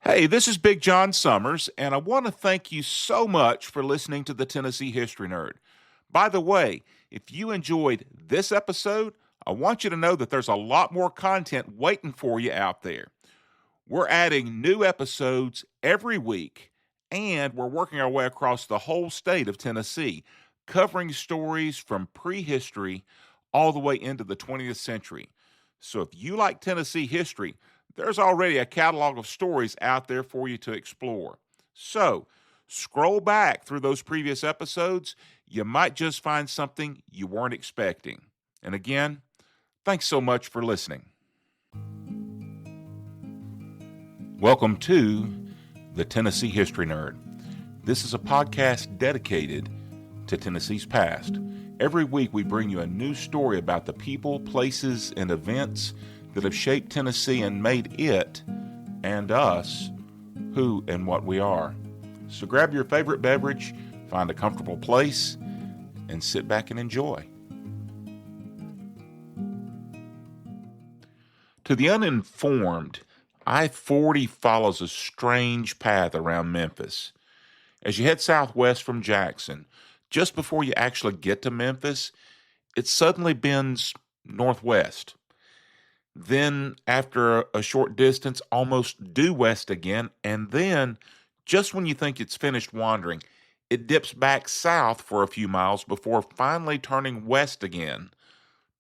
Hey, this is Big John Summers, and I want to thank you so much for listening to the Tennessee History Nerd. By the way, if you enjoyed this episode, I want you to know that there's a lot more content waiting for you out there. We're adding new episodes every week, and we're working our way across the whole state of Tennessee, covering stories from prehistory all the way into the 20th century. So if you like Tennessee history, there's already a catalog of stories out there for you to explore. So, scroll back through those previous episodes. You might just find something you weren't expecting. And again, thanks so much for listening. Welcome to the Tennessee History Nerd. This is a podcast dedicated to Tennessee's past. Every week we bring you a new story about the people, places, and events that have shaped Tennessee and made it and us who and what we are. So grab your favorite beverage, find a comfortable place, and sit back and enjoy. To the uninformed, I-40 follows a strange path around Memphis. As you head southwest from Jackson, just before you actually get to Memphis, it suddenly bends northwest. Then, after a short distance, almost due west again, and then, just when you think it's finished wandering, it dips back south for a few miles before finally turning west again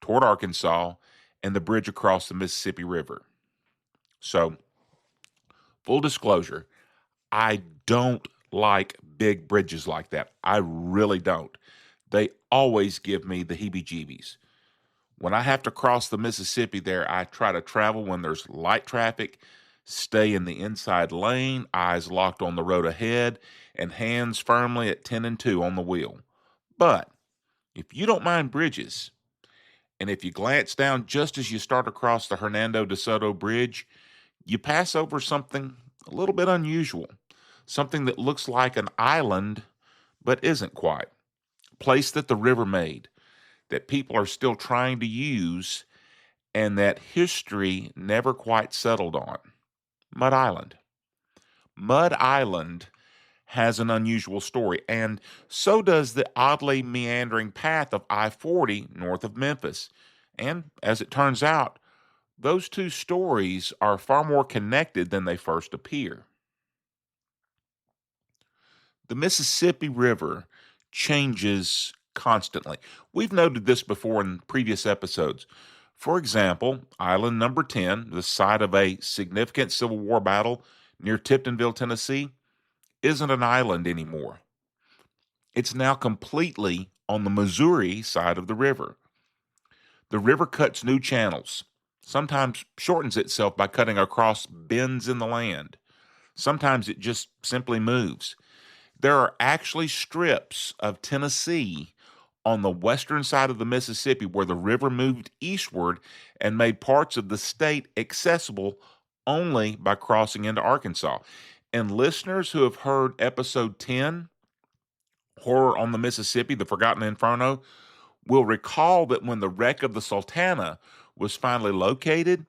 toward Arkansas and the bridge across the Mississippi River. So, full disclosure, I don't like big bridges like that. I really don't. They always give me the heebie-jeebies. When I have to cross the Mississippi there, I try to travel when there's light traffic, stay in the inside lane, eyes locked on the road ahead, and hands firmly at 10 and 2 on the wheel. But if you don't mind bridges, and if you glance down just as you start across the Hernando De Soto Bridge, you pass over something a little bit unusual, something that looks like an island but isn't quite, a place that the river made, that people are still trying to use, and that history never quite settled on. Mud Island. Mud Island has an unusual story, and so does the oddly meandering path of I-40 north of Memphis. And as it turns out, those two stories are far more connected than they first appear. The Mississippi River changes constantly. We've noted this before in previous episodes. For example, Island number 10, the site of a significant Civil War battle near Tiptonville, Tennessee, isn't an island anymore. It's now completely on the Missouri side of the river. The river cuts new channels, sometimes shortens itself by cutting across bends in the land. Sometimes it just simply moves. There are actually strips of Tennessee on the western side of the Mississippi where the river moved eastward and made parts of the state accessible only by crossing into Arkansas. And listeners who have heard episode 10, Horror on the Mississippi, The Forgotten Inferno, will recall that when the wreck of the Sultana was finally located,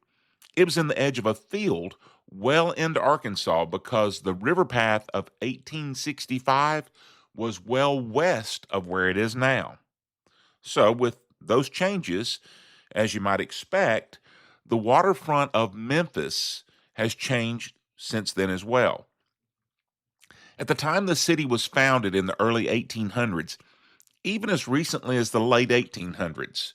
it was in the edge of a field well into Arkansas because the river path of 1865 was well west of where it is now. So with those changes, as you might expect, the waterfront of Memphis has changed since then as well. At the time the city was founded in the early 1800s, even as recently as the late 1800s,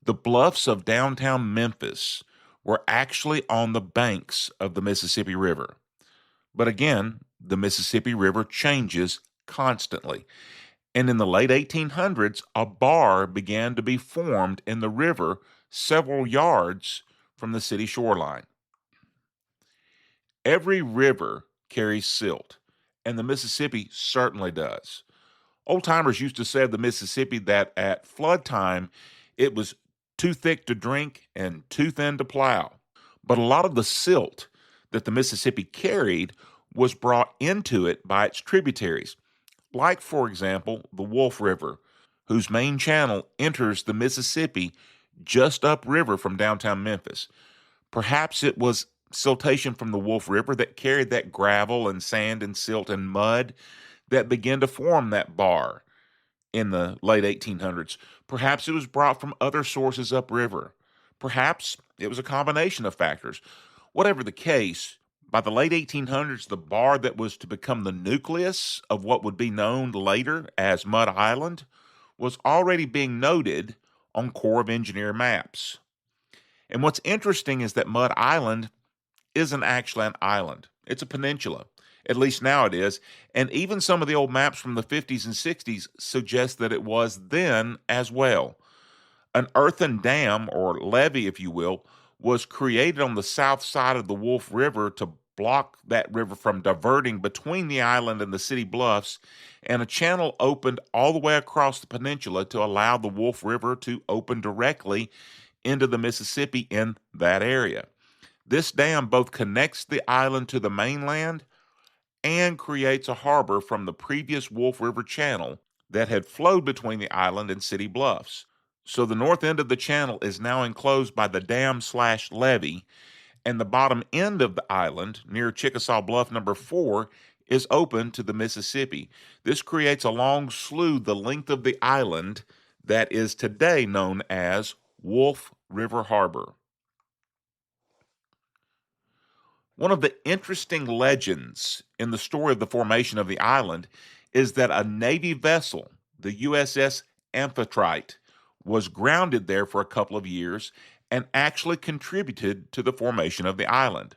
the bluffs of downtown Memphis were actually on the banks of the Mississippi River. But again, the Mississippi River changes constantly. And in the late 1800s, a bar began to be formed in the river several yards from the city shoreline. Every river carries silt, and the Mississippi certainly does. Old-timers used to say of the Mississippi that at flood time, it was too thick to drink and too thin to plow. But a lot of the silt that the Mississippi carried was brought into it by its tributaries, like, for example, the Wolf River, whose main channel enters the Mississippi just upriver from downtown Memphis. Perhaps it was siltation from the Wolf River that carried that gravel and sand and silt and mud that began to form that bar in the late 1800s. Perhaps it was brought from other sources upriver. Perhaps it was a combination of factors. Whatever the case, by the late 1800s, the bar that was to become the nucleus of what would be known later as Mud Island was already being noted on Corps of Engineer maps. And what's interesting is that Mud Island isn't actually an island. It's a peninsula. At least now it is. And even some of the old maps from the 50s and 60s suggest that it was then as well. An earthen dam, or levee, if you will, was created on the south side of the Wolf River to block that river from diverting between the island and the city bluffs, and a channel opened all the way across the peninsula to allow the Wolf River to open directly into the Mississippi in that area. This dam both connects the island to the mainland and creates a harbor from the previous Wolf River channel that had flowed between the island and city bluffs. So the north end of the channel is now enclosed by the dam/levee, and the bottom end of the island, near Chickasaw Bluff number 4, is open to the Mississippi. This creates a long slough the length of the island that is today known as Wolf River Harbor. One of the interesting legends in the story of the formation of the island is that a Navy vessel, the USS Amphitrite, was grounded there for a couple of years and actually contributed to the formation of the island.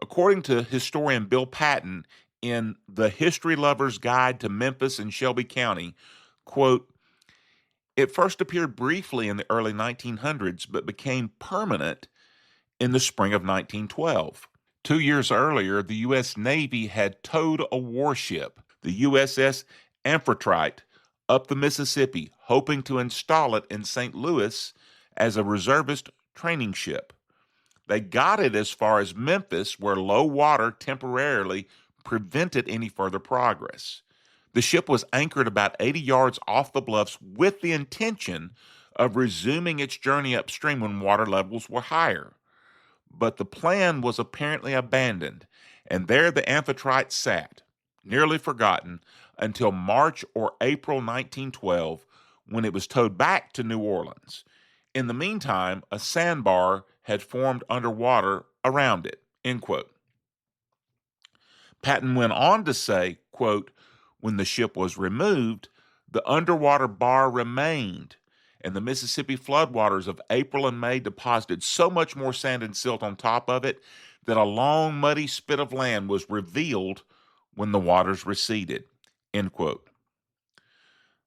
According to historian Bill Patton in The History Lover's Guide to Memphis and Shelby County, quote, "It first appeared briefly in the early 1900s, but became permanent in the spring of 1912. 2 years earlier, the U.S. Navy had towed a warship, the USS Amphitrite, up the Mississippi, hoping to install it in St. Louis as a reservist training ship. They got it as far as Memphis, where low water temporarily prevented any further progress. The ship was anchored about 80 yards off the bluffs with the intention of resuming its journey upstream when water levels were higher. But the plan was apparently abandoned, and there the Amphitrite sat, nearly forgotten, until March or April 1912, when it was towed back to New Orleans. In the meantime, a sandbar had formed underwater around it," end quote. Patton went on to say, quote, "When the ship was removed, the underwater bar remained, and the Mississippi floodwaters of April and May deposited so much more sand and silt on top of it that a long, muddy spit of land was revealed when the waters receded," end quote.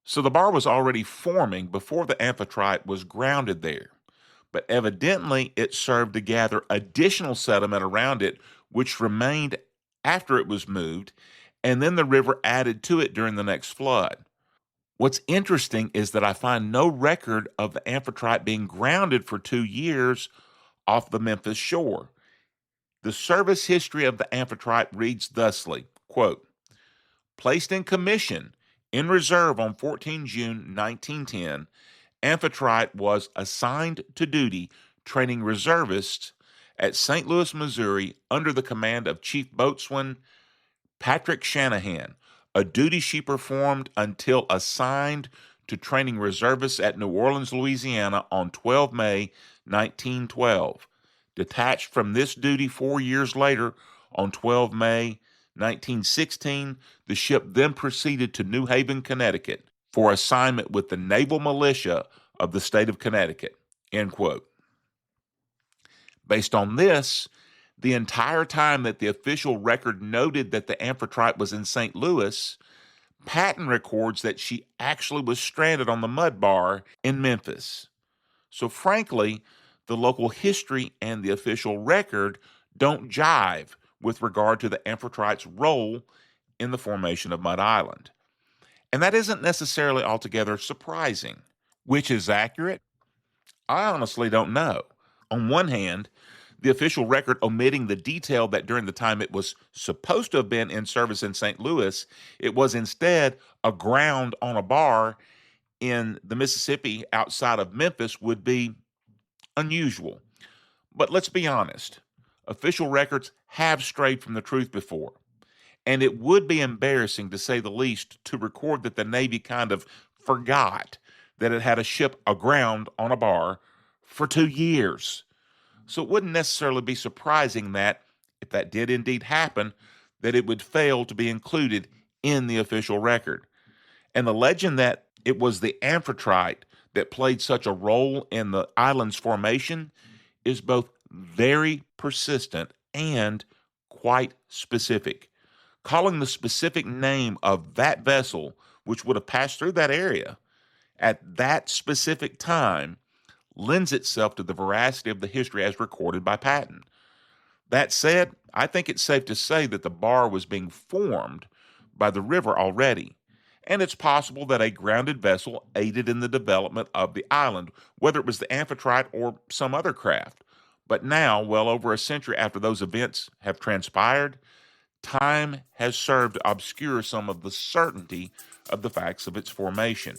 So the bar was already forming before the Amphitrite was grounded there, but evidently it served to gather additional sediment around it, which remained after it was moved, and then the river added to it during the next flood. What's interesting is that I find no record of the Amphitrite being grounded for 2 years off the Memphis shore. The service history of the Amphitrite reads thusly, quote, "Placed in commission in reserve on 14 June 1910, Amphitrite was assigned to duty training reservists at St. Louis, Missouri, under the command of Chief Boatswain Patrick Shanahan, a duty she performed until assigned to training reservists at New Orleans, Louisiana on 12 May 1912. Detached from this duty 4 years later on 12 May 1916, the ship then proceeded to New Haven, Connecticut for assignment with the Naval Militia of the state of Connecticut," end quote. Based on this, the entire time that the official record noted that the Amphitrite was in St. Louis, Patton records that she actually was stranded on the mud bar in Memphis. So frankly, the local history and the official record don't jive with regard to the Amphitrite's role in the formation of Mud Island. And that isn't necessarily altogether surprising. Which is accurate? I honestly don't know. On one hand, the official record omitting the detail that during the time it was supposed to have been in service in St. Louis, it was instead aground on a bar in the Mississippi outside of Memphis would be unusual. But let's be honest. Official records have strayed from the truth before, and it would be embarrassing, to say the least, to record that the Navy kind of forgot that it had a ship aground on a bar for 2 years. So it wouldn't necessarily be surprising that, if that did indeed happen, that it would fail to be included in the official record. And the legend that it was the Amphitrite that played such a role in the island's formation is both very persistent and quite specific. Calling the specific name of that vessel, which would have passed through that area at that specific time, lends itself to the veracity of the history as recorded by Patton. That said, I think it's safe to say that the bar was being formed by the river already, and it's possible that a grounded vessel aided in the development of the island, whether it was the Amphitrite or some other craft. But now, well over a century after those events have transpired, time has served to obscure some of the certainty of the facts of its formation.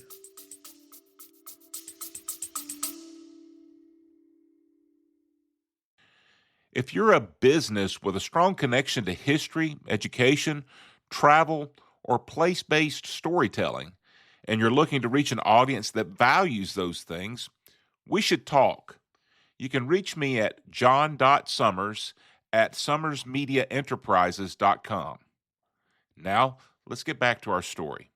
If you're a business with a strong connection to history, education, travel, or place-based storytelling, and you're looking to reach an audience that values those things, we should talk. You can reach me at john.summers@summersmediaenterprises.com. Now, let's get back to our story.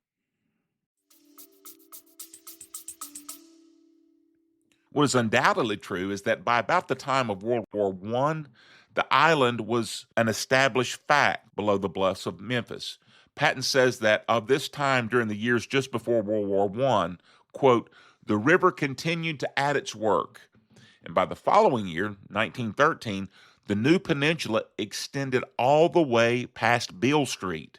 What is undoubtedly true is that by about the time of World War I, the island was an established fact below the bluffs of Memphis. Patton says that of this time during the years just before World War I, quote, the river continued to add its work. And by the following year, 1913, the new peninsula extended all the way past Beale Street.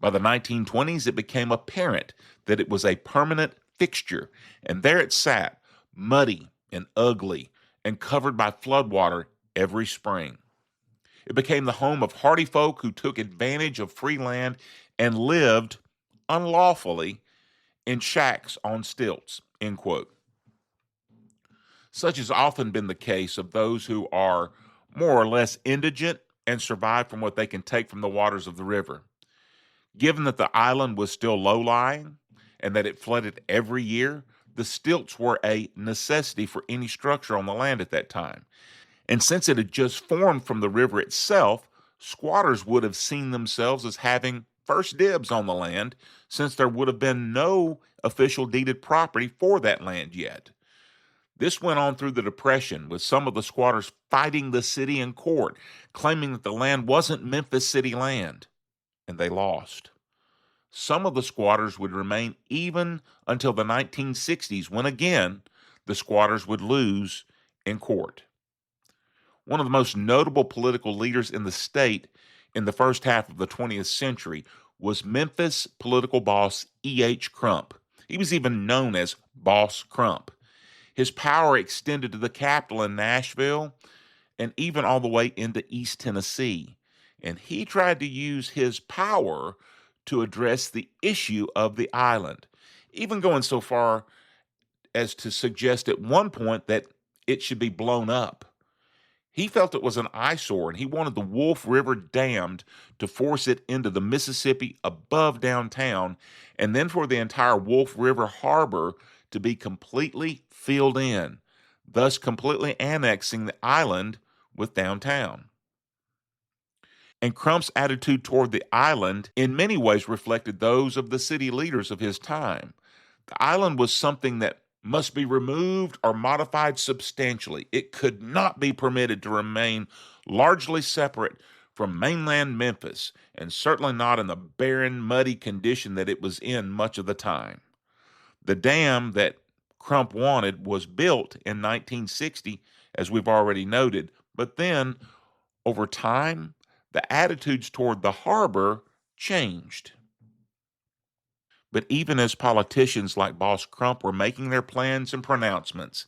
By the 1920s, it became apparent that it was a permanent fixture, and there it sat, muddy and ugly and covered by floodwater every spring. It became the home of hardy folk who took advantage of free land and lived unlawfully in shacks on stilts, end quote. Such has often been the case of those who are more or less indigent and survive from what they can take from the waters of the river. Given that the island was still low-lying and that it flooded every year, the stilts were a necessity for any structure on the land at that time. And since it had just formed from the river itself, squatters would have seen themselves as having first dibs on the land, since there would have been no official deeded property for that land yet. This went on through the Depression, with some of the squatters fighting the city in court, claiming that the land wasn't Memphis City land, and they lost. Some of the squatters would remain even until the 1960s, when again the squatters would lose in court. One of the most notable political leaders in the state in the first half of the 20th century was Memphis political boss E.H. Crump. He was even known as Boss Crump. His power extended to the capital in Nashville and even all the way into East Tennessee. And he tried to use his power to address the issue of the island, even going so far as to suggest at one point that it should be blown up. He felt it was an eyesore, and he wanted the Wolf River dammed to force it into the Mississippi above downtown, and then for the entire Wolf River harbor to be completely filled in, thus completely annexing the island with downtown. And Crump's attitude toward the island in many ways reflected those of the city leaders of his time. The island was something that must be removed or modified substantially. It could not be permitted to remain largely separate from mainland Memphis, and certainly not in the barren, muddy condition that it was in much of the time. The dam that Crump wanted was built in 1960, as we've already noted, but then, over time, the attitudes toward the harbor changed. But even as politicians like Boss Crump were making their plans and pronouncements,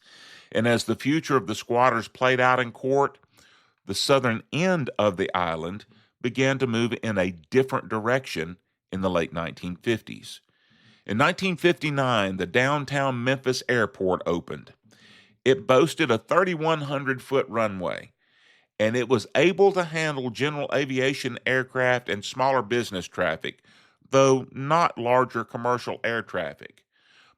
and as the future of the squatters played out in court, the southern end of the island began to move in a different direction in the late 1950s. In 1959, the Downtown Memphis Airport opened. It boasted a 3,100-foot runway, and it was able to handle general aviation aircraft and smaller business traffic, though not larger commercial air traffic.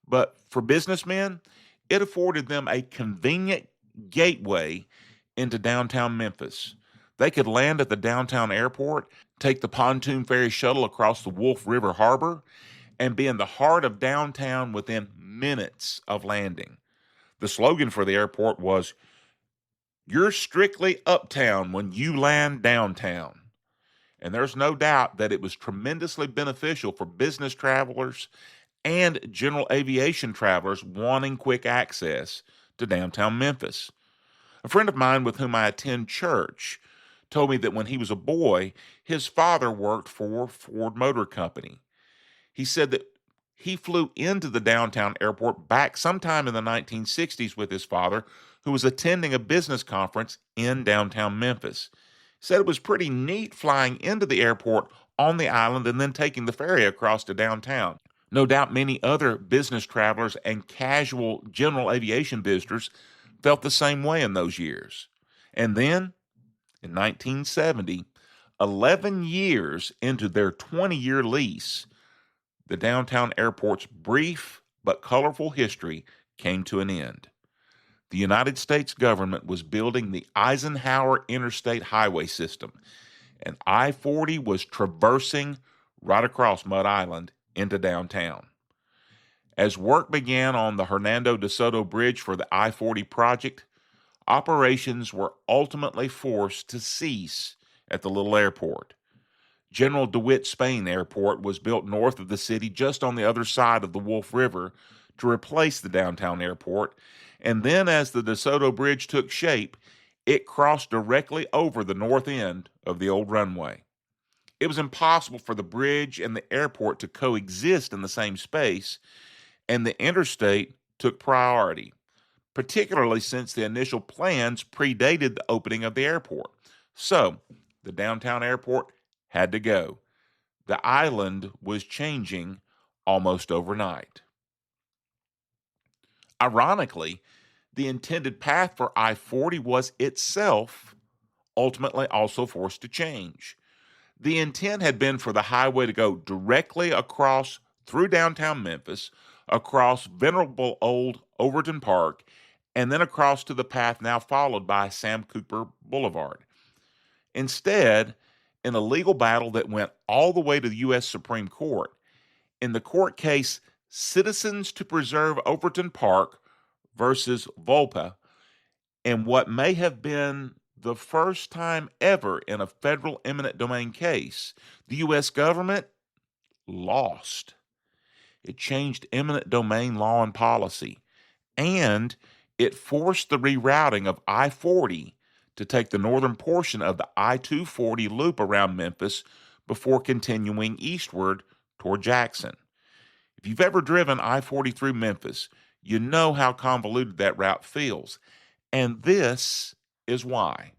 But for businessmen, it afforded them a convenient gateway into downtown Memphis. They could land at the downtown airport, take the pontoon ferry shuttle across the Wolf River Harbor, and be in the heart of downtown within minutes of landing. The slogan for the airport was, "You're strictly uptown when you land downtown." And there's no doubt that it was tremendously beneficial for business travelers and general aviation travelers wanting quick access to downtown Memphis. A friend of mine with whom I attend church told me that when he was a boy, his father worked for Ford Motor Company. He said that he flew into the downtown airport back sometime in the 1960s with his father, who was attending a business conference in downtown Memphis. He said it was pretty neat flying into the airport on the island and then taking the ferry across to downtown. No doubt many other business travelers and casual general aviation visitors felt the same way in those years. And then, in 1970, 11 years into their 20-year lease, the downtown airport's brief but colorful history came to an end. The United States government was building the Eisenhower Interstate highway system, and I-40 was traversing right across Mud Island into downtown. As work began on the Hernando De Soto Bridge for the I-40 project, operations were ultimately forced to cease at the little airport. General DeWitt Spain Airport was built north of the city just on the other side of the Wolf River to replace the downtown airport, and then as the De Soto Bridge took shape, it crossed directly over the north end of the old runway. It was impossible for the bridge and the airport to coexist in the same space, and the interstate took priority, particularly since the initial plans predated the opening of the airport. So, the downtown airport had to go. The island was changing almost overnight. Ironically, the intended path for I-40 was itself ultimately also forced to change. The intent had been for the highway to go directly across through downtown Memphis, across venerable old Overton Park, and then across to the path now followed by Sam Cooper Boulevard. Instead, in a legal battle that went all the way to the U.S. Supreme Court, in the court case Citizens to Preserve Overton Park versus Volpe, in what may have been the first time ever in a federal eminent domain case, the U.S. government lost. It changed eminent domain law and policy, and it forced the rerouting of I-40 to take the northern portion of the I-240 loop around Memphis before continuing eastward toward Jackson. If you've ever driven I-40 through Memphis, you know how convoluted that route feels, and this is why.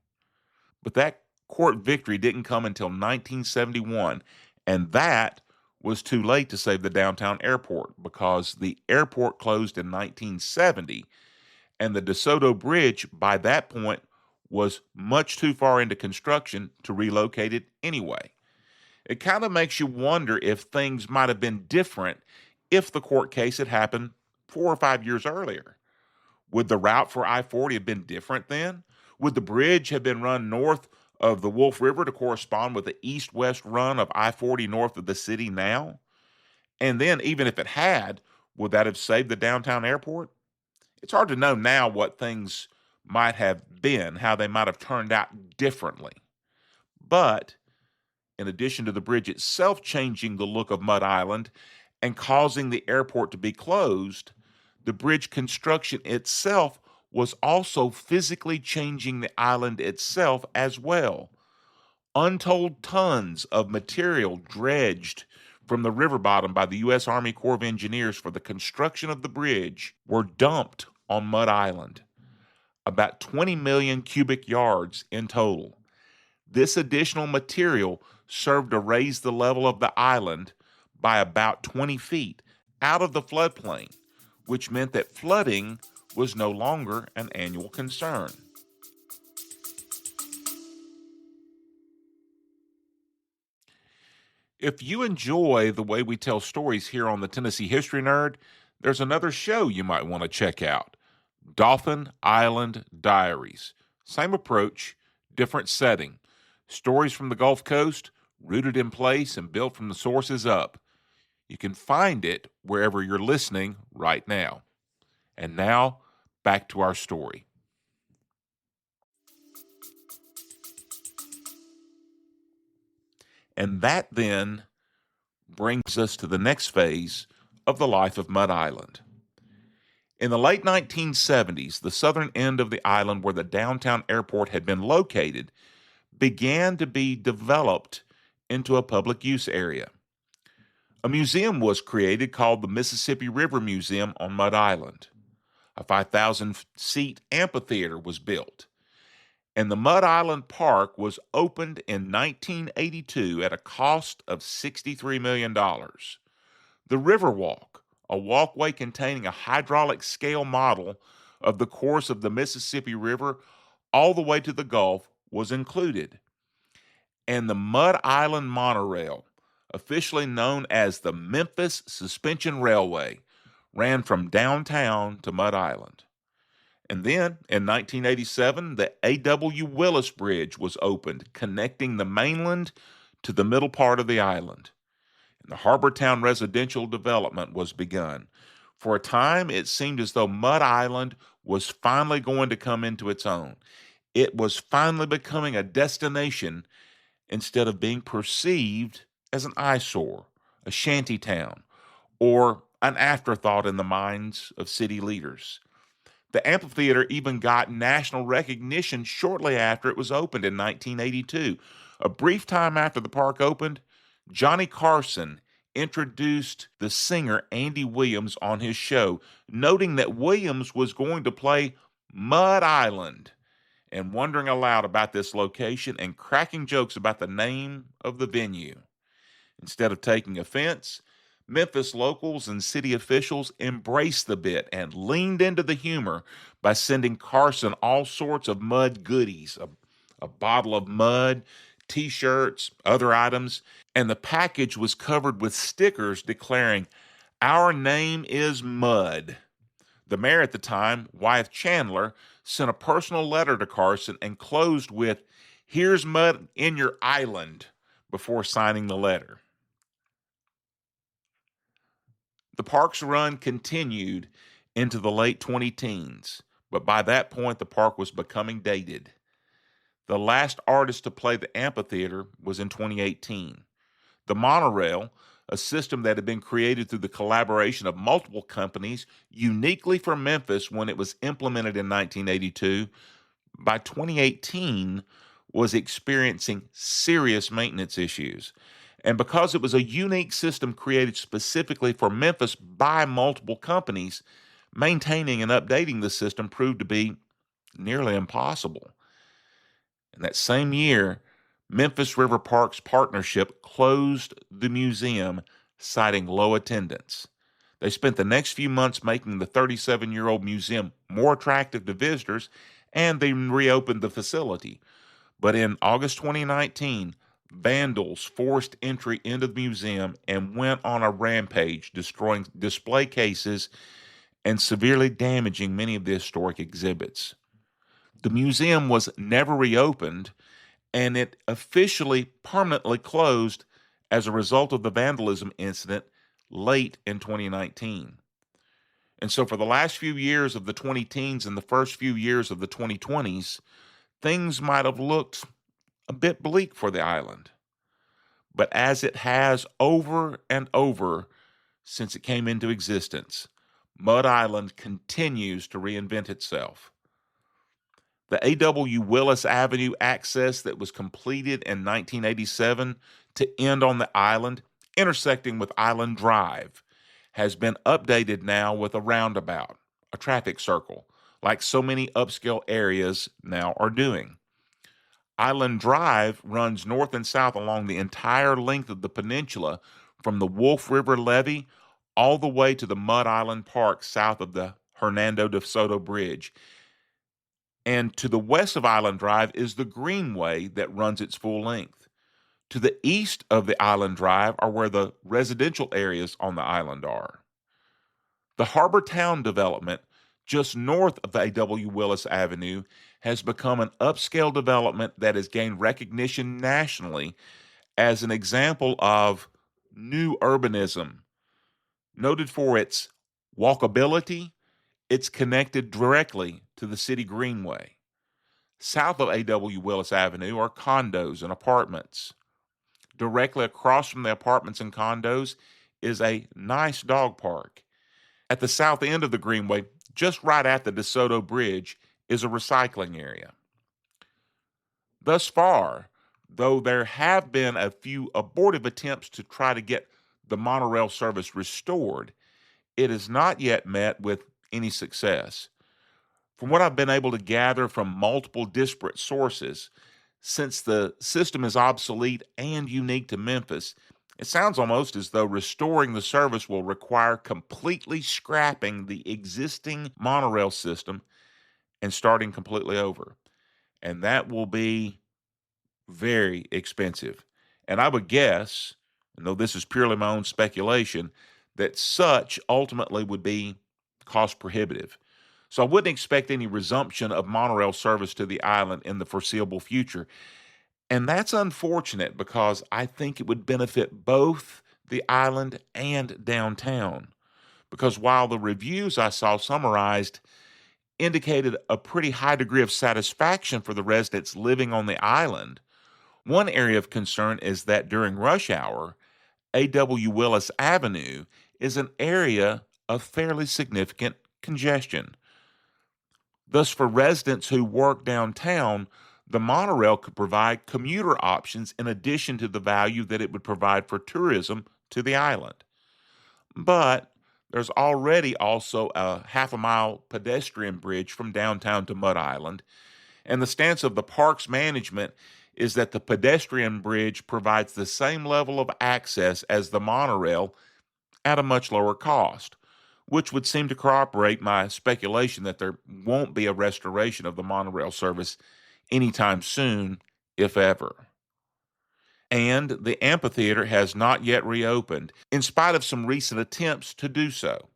But that court victory didn't come until 1971, and that was too late to save the downtown airport because the airport closed in 1970, and the De Soto Bridge by that point was much too far into construction to relocate it anyway. It kind of makes you wonder if things might have been different if the court case had happened 4 or 5 years earlier. Would the route for I-40 have been different then? Would the bridge have been run north of the Wolf River to correspond with the east-west run of I-40 north of the city now? And then, even if it had, would that have saved the downtown airport? It's hard to know now what things might have been, how they might have turned out differently. But in addition to the bridge itself changing the look of Mud Island and causing the airport to be closed, the bridge construction itself was also physically changing the island itself as well. Untold tons of material dredged from the river bottom by the U.S. Army Corps of Engineers for the construction of the bridge were dumped on Mud Island. About 20 million cubic yards in total. This additional material served to raise the level of the island by about 20 feet out of the floodplain, which meant that flooding was no longer an annual concern. If you enjoy the way we tell stories here on the Tennessee History Nerd, there's another show you might want to check out, Dolphin Island Diaries. Same approach, different setting. Stories from the Gulf Coast, rooted in place and built from the sources up. You can find it wherever you're listening right now. And now, back to our story. And that then brings us to the next phase of the life of Mud Island. In the late 1970s, the southern end of the island where the downtown airport had been located began to be developed into a public use area. A museum was created called the Mississippi River Museum on Mud Island. A 5,000-seat amphitheater was built, and the Mud Island Park was opened in 1982 at a cost of $63 million. The Riverwalk, a walkway containing a hydraulic scale model of the course of the Mississippi River all the way to the Gulf, was included. And the Mud Island monorail, officially known as the Memphis Suspension Railway, ran from downtown to Mud Island. And then, in 1987, the A.W. Willis Bridge was opened, connecting the mainland to the middle part of the island. And the Harbortown residential development was begun. For a time, it seemed as though Mud Island was finally going to come into its own. It was finally becoming a destination instead of being perceived as an eyesore, a shanty town, or an afterthought in the minds of city leaders. The amphitheater even got national recognition shortly after it was opened in 1982. A brief time after the park opened, Johnny Carson introduced the singer Andy Williams on his show, noting that Williams was going to play Mud Island, and wondering aloud about this location and cracking jokes about the name of the venue. Instead of taking offense, Memphis locals and city officials embraced the bit and leaned into the humor by sending Carson all sorts of mud goodies, a bottle of mud, t-shirts, other items, and the package was covered with stickers declaring, "Our name is Mud." The mayor at the time, Wyeth Chandler, sent a personal letter to Carson and closed with, "Here's mud in your island," before signing the letter. The park's run continued into the late 2010s, but by that point the park was becoming dated. The last artist to play the amphitheater was in 2018. The monorail, a system that had been created through the collaboration of multiple companies uniquely for Memphis when it was implemented in 1982, by 2018 was experiencing serious maintenance issues. And because it was a unique system created specifically for Memphis by multiple companies, maintaining and updating the system proved to be nearly impossible. In that same year, Memphis River Parks Partnership closed the museum, citing low attendance. They spent the next few months making the 37-year-old museum more attractive to visitors, and they reopened the facility. But in August 2019, vandals forced entry into the museum and went on a rampage, destroying display cases and severely damaging many of the historic exhibits. The museum was never reopened, and it officially permanently closed as a result of the vandalism incident late in 2019. And so for the last few years of the 2010s and the first few years of the 2020s, things might have looked a bit bleak for the island. But as it has over and over since it came into existence, Mud Island continues to reinvent itself. The A.W. Willis Avenue access that was completed in 1987 to end on the island, intersecting with Island Drive, has been updated now with a roundabout, a traffic circle, like so many upscale areas now are doing. Island Drive runs north and south along the entire length of the peninsula from the Wolf River Levee all the way to the Mud Island Park south of the Hernando De Soto Bridge. And to the west of Island Drive is the Greenway that runs its full length. To the east of the Island Drive are where the residential areas on the island are. The Harbor Town development, just north of A.W. Willis Avenue, has become an upscale development that has gained recognition nationally as an example of new urbanism. Noted for its walkability, it's connected directly to the city greenway. South of A.W. Willis Avenue are condos and apartments. Directly across from the apartments and condos is a nice dog park. At the south end of the greenway, just right at the De Soto Bridge, is a recycling area. Thus far, though there have been a few abortive attempts to try to get the monorail service restored, it has not yet met with any success. From what I've been able to gather from multiple disparate sources, since the system is obsolete and unique to Memphis, it sounds almost as though restoring the service will require completely scrapping the existing monorail system and starting completely over. And that will be very expensive. And I would guess, and though this is purely my own speculation, that such ultimately would be cost prohibitive. So I wouldn't expect any resumption of monorail service to the island in the foreseeable future. And that's unfortunate because I think it would benefit both the island and downtown. Because while the reviews I saw summarized indicated a pretty high degree of satisfaction for the residents living on the island, one area of concern is that during rush hour, A.W. Willis Avenue is an area of fairly significant congestion. Thus, for residents who work downtown, the monorail could provide commuter options in addition to the value that it would provide for tourism to the island. But there's already also a half-a-mile pedestrian bridge from downtown to Mud Island, and the stance of the park's management is that the pedestrian bridge provides the same level of access as the monorail at a much lower cost, which would seem to corroborate my speculation that there won't be a restoration of the monorail service anytime soon, if ever. And the amphitheater has not yet reopened, in spite of some recent attempts to do so.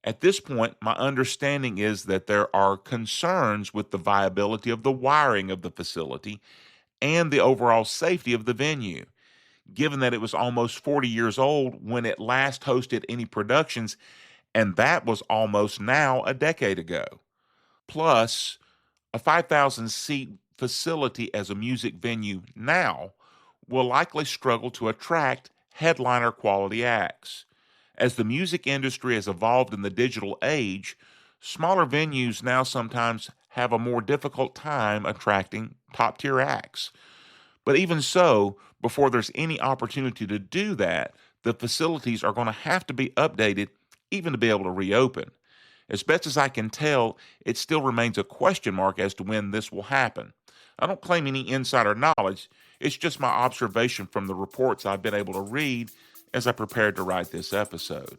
At this point, my understanding is that there are concerns with the viability of the wiring of the facility and the overall safety of the venue, given that it was almost 40 years old when it last hosted any productions, and that was almost now a decade ago. Plus, a 5,000-seat facility as a music venue now will likely struggle to attract headliner quality acts. As the music industry has evolved in the digital age, smaller venues now sometimes have a more difficult time attracting top-tier acts. But even so, before there's any opportunity to do that, the facilities are going to have to be updated even to be able to reopen. As best as I can tell, it still remains a question mark as to when this will happen. I don't claim any insider knowledge. It's just my observation from the reports I've been able to read as I prepared to write this episode.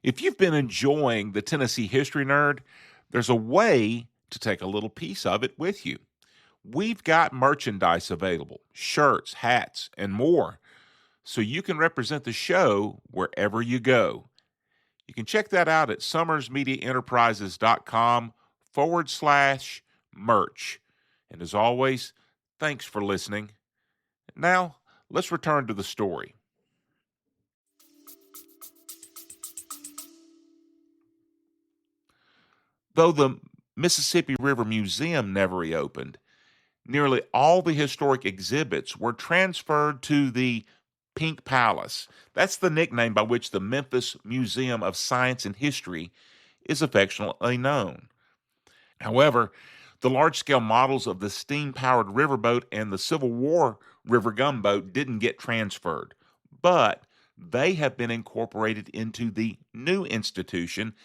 If you've been enjoying the Tennessee History Nerd, there's a way to take a little piece of it with you. We've got merchandise available, shirts, hats, and more, so you can represent the show wherever you go. You can check that out at summersmediaenterprises.com/merch. And as always, thanks for listening. Now, let's return to the story. Though the Mississippi River Museum never reopened, nearly all the historic exhibits were transferred to the Pink Palace. That's the nickname by which the Memphis Museum of Science and History is affectionately known. However, the large-scale models of the steam-powered riverboat and the Civil War river gunboat didn't get transferred, but they have been incorporated into the new institution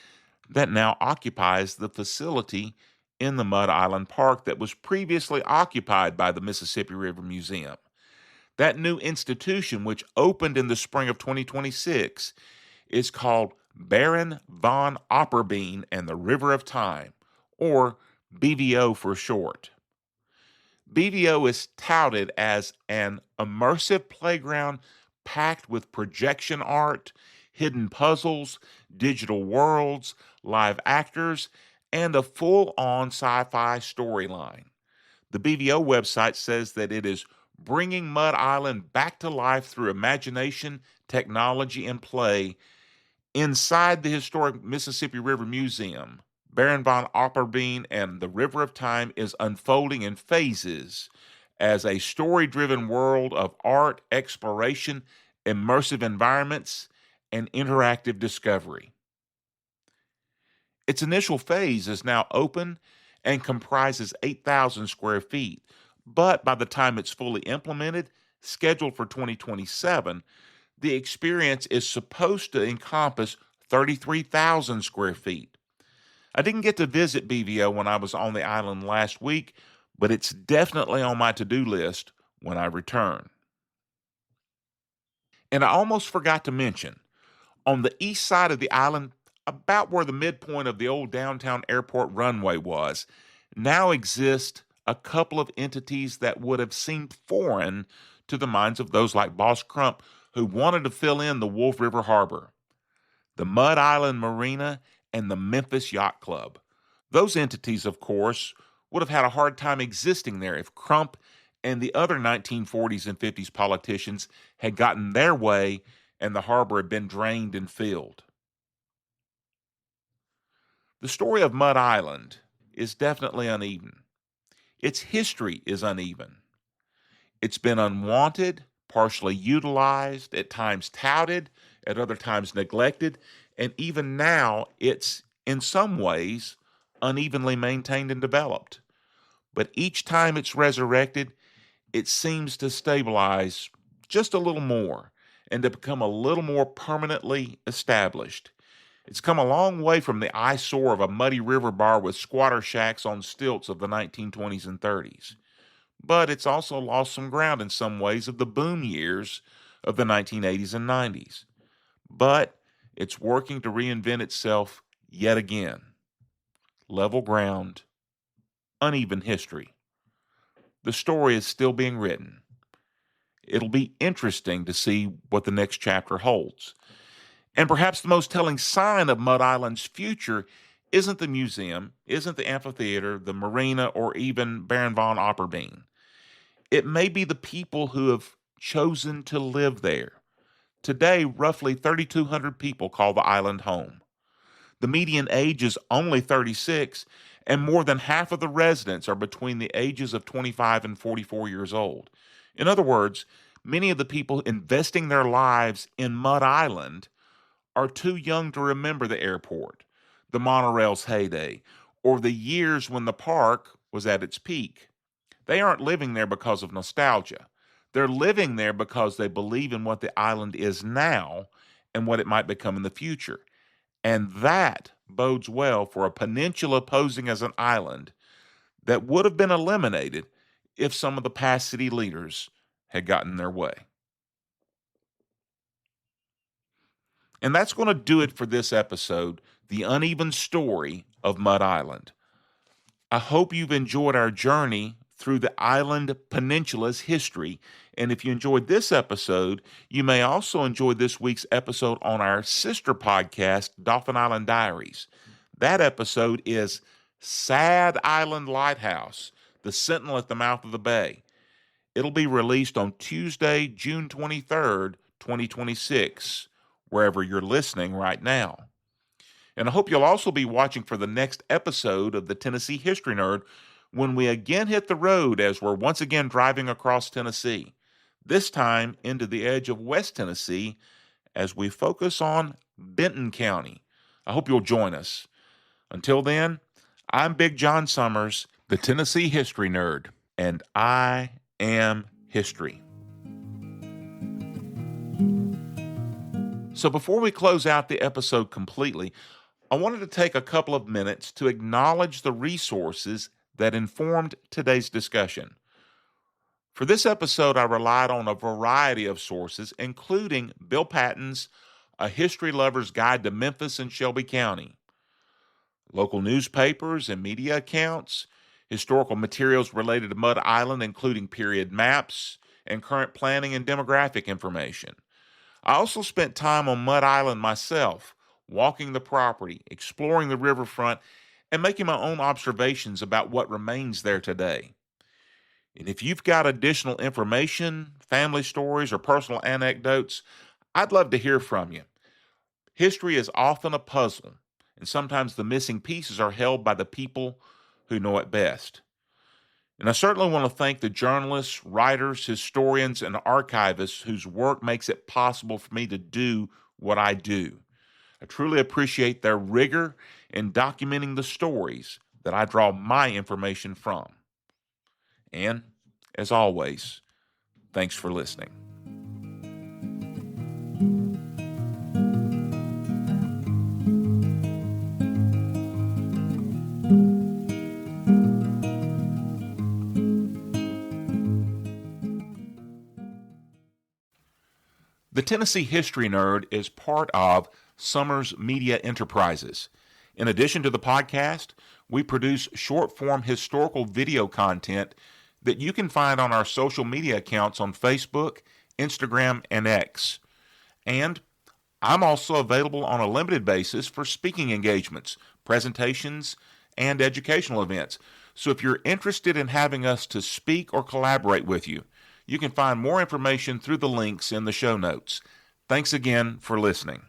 that now occupies the facility in the Mud Island Park that was previously occupied by the Mississippi River Museum. That new institution, which opened in the spring of 2026, is called Baron von Opperbein and the River of Time, or BVO for short. BVO is touted as an immersive playground packed with projection art, hidden puzzles, digital worlds, live actors, and a full-on sci-fi storyline. The BVO website says that it is bringing Mud Island back to life through imagination, technology, and play inside the historic Mississippi River Museum. Baron von Opperbein and the River of Time is unfolding in phases as a story-driven world of art, exploration, immersive environments, and interactive discovery. Its initial phase is now open and comprises 8,000 square feet, but by the time it's fully implemented, scheduled for 2027, the experience is supposed to encompass 33,000 square feet. I didn't get to visit BVO when I was on the island last week, but it's definitely on my to-do list when I return. And I almost forgot to mention, on the east side of the island, about where the midpoint of the old downtown airport runway was, now exist a couple of entities that would have seemed foreign to the minds of those like Boss Crump who wanted to fill in the Wolf River Harbor: the Mud Island Marina and the Memphis Yacht Club. Those entities, of course, would have had a hard time existing there if Crump and the other 1940s and 50s politicians had gotten their way and the harbor had been drained and filled. The story of Mud Island is definitely uneven. Its history is uneven. It's been unwanted, partially utilized, at times touted, at other times neglected, and even now it's, in some ways, unevenly maintained and developed. But each time it's resurrected, it seems to stabilize just a little more and to become a little more permanently established. It's come a long way from the eyesore of a muddy river bar with squatter shacks on stilts of the 1920s and 30s. But it's also lost some ground in some ways of the boom years of the 1980s and 90s. But it's working to reinvent itself yet again. Level ground, uneven history. The story is still being written. It'll be interesting to see what the next chapter holds. And perhaps the most telling sign of Mud Island's future isn't the museum, isn't the amphitheater, the marina, or even Baron von Opperbein. It may be the people who have chosen to live there. Today, roughly 3,200 people call the island home. The median age is only 36, and more than half of the residents are between the ages of 25 and 44 years old. In other words, many of the people investing their lives in Mud Island are too young to remember the airport, the monorail's heyday, or the years when the park was at its peak. They aren't living there because of nostalgia. They're living there because they believe in what the island is now and what it might become in the future. And that bodes well for a peninsula posing as an island that would have been eliminated if some of the past city leaders had gotten their way. And that's going to do it for this episode, The Uneven Story of Mud Island. I hope you've enjoyed our journey through the island peninsula's history. And if you enjoyed this episode, you may also enjoy this week's episode on our sister podcast, Dolphin Island Diaries. That episode is Sad Island Lighthouse, the sentinel at the mouth of the bay. It'll be released on Tuesday, June 23rd, 2026, wherever you're listening right now. And I hope you'll also be watching for the next episode of the Tennessee History Nerd when we again hit the road as we're once again driving across Tennessee, this time into the edge of West Tennessee as we focus on Benton County. I hope you'll join us. Until then, I'm Big John Summers, the Tennessee History Nerd, and I am history. So before we close out the episode completely, I wanted to take a couple of minutes to acknowledge the resources that informed today's discussion. For this episode, I relied on a variety of sources, including Bill Patton's A History Lover's Guide to Memphis and Shelby County, local newspapers and media accounts, historical materials related to Mud Island, including period maps and current planning and demographic information. I also spent time on Mud Island myself, walking the property, exploring the riverfront, and making my own observations about what remains there today. And if you've got additional information, family stories, or personal anecdotes, I'd love to hear from you. History is often a puzzle, and sometimes the missing pieces are held by the people who know it best. And I certainly want to thank the journalists, writers, historians, and archivists whose work makes it possible for me to do what I do. I truly appreciate their rigor in documenting the stories that I draw my information from. And, as always, thanks for listening. The Tennessee History Nerd is part of Summers Media Enterprises. In addition to the podcast, we produce short-form historical video content that you can find on our social media accounts on Facebook, Instagram, and X. And I'm also available on a limited basis for speaking engagements, presentations, and educational events. So if you're interested in having us to speak or collaborate with you, you can find more information through the links in the show notes. Thanks again for listening.